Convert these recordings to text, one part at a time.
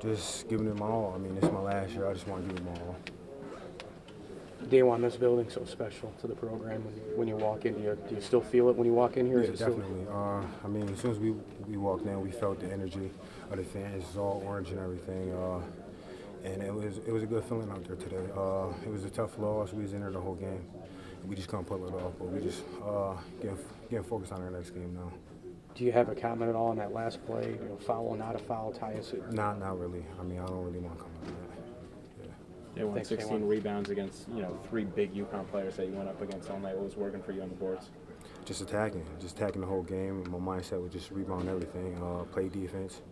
Just giving it my all. I mean, it's my last year. I just want to give it my all. DaJuan, this building's so special to the program. When you walk in, do you still feel it when you walk in here? Yeah, definitely. I mean, as soon as we walked in, we felt the energy of the fans. It's all orange and everything. And it was a good feeling out there today. It was a tough loss. We was in there the whole game. We just couldn't pull it off, but we just getting focused on our next game now. Do you have a comment at all on that last play? Foul or not a foul, Tyus? Not really. I mean, I don't really want to come up with that. They won 16 rebounds against, 3 big UConn players that you went up against all night. What was working for you on the boards? Just attacking the whole game. My mindset was just rebound everything, play defense,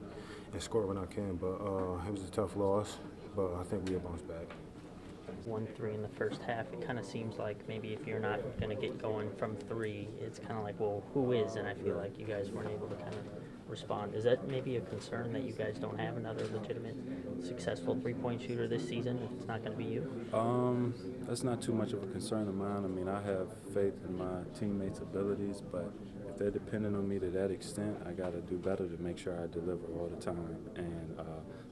and score when I can. But it was a tough loss, but I think we'll bounce back. 1-3 in the first half. It kind of seems like maybe if you're not going to get going from 3, it's kind of like, well, who is? And I feel like you guys weren't able to kind of respond. Is that maybe a concern that you guys don't have another legitimate, successful three-point shooter this season if it's not going to be you? That's not too much of a concern of mine. I mean, I have faith in my teammates' abilities, but if they're dependent on me to that extent, I got to do better to make sure I deliver all the time. And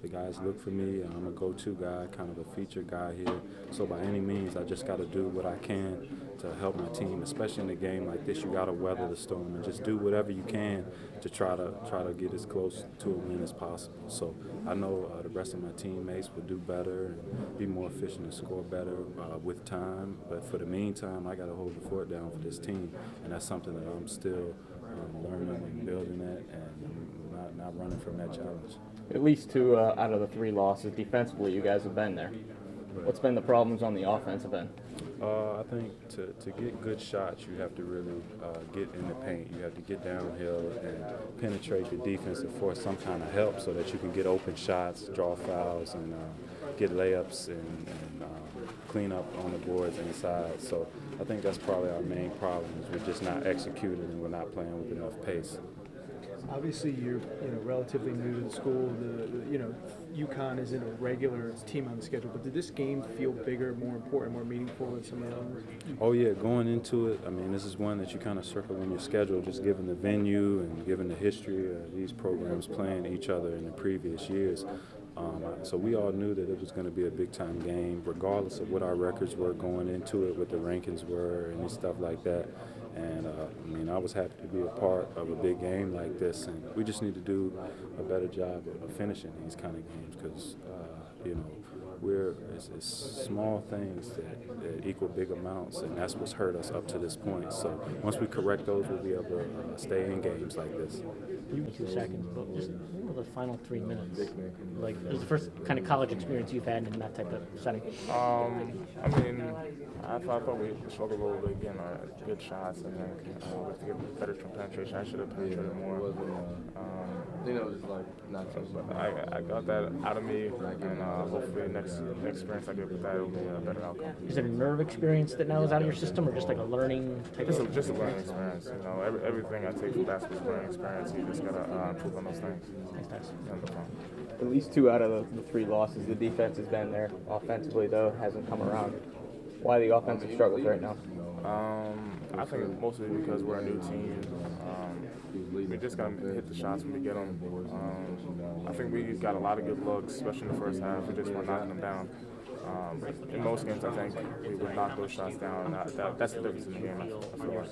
the guys look for me. I'm a go-to guy, kind of a featured guy here. So by any means, I just got to do what I can to help my team, especially in a game like this. You got to weather the storm and just do whatever you can to try to get as close to a win as possible. So I know the rest of my teammates will do better and be more efficient and score better with time. But for the meantime, I got to hold the fort down for this team, and that's something that I'm still learning and building at, and not running from that challenge. At least 2 out of the 3 losses defensively, you guys have been there. What's been the problems on the offensive end? I think to get good shots, you have to really get in the paint. You have to get downhill and penetrate the defense and force some kind of help so that you can get open shots, draw fouls, and get layups and clean up on the boards inside. So I think that's probably our main problem is we're just not executing and we're not playing with enough pace. Obviously, you're relatively new to the school. UConn isn't a regular team on the schedule, but did this game feel bigger, more important, more meaningful than some of the others? Oh yeah, going into it, I mean, this is one that you kind of circle in your schedule, just given the venue and given the history of these programs playing each other in the previous years. So we all knew that it was going to be a big-time game, regardless of what our records were going into it, what the rankings were, and stuff like that. And, I mean, I was happy to be a part of a big game like this, and we just need to do a better job of finishing these kind of games because, it's small things that equal big amounts, and that's what's hurt us up to this point. So once we correct those, we'll be able to stay in games like this. 2 seconds, but just the final 3 minutes. Like, it was the first kind of college experience you've had in that type of setting. I mean, I thought we struggled a little bit getting good shots. I think we have to get better penetration. I should have penetrated more. But I got that out of me, and hopefully next experience I get with that, it'll be a better outcome. Is it a nerve experience that now is out of your system, or just like a learning type of? Just a learning experience. Everything I take from basketball is a learning experience. You just gotta improve on those things. Thanks. Yeah, no problem. At least 2 out of the 3 losses, the defense has been there. Offensively, though, hasn't come around. Why the offensive struggles right now? I think mostly because we're a new team. We just got to hit the shots when we get them. I think we got a lot of good looks, especially in the first half. We just weren't knocking them down. In most games, I think we would knock those shots down. That's the difference in the game, I feel like.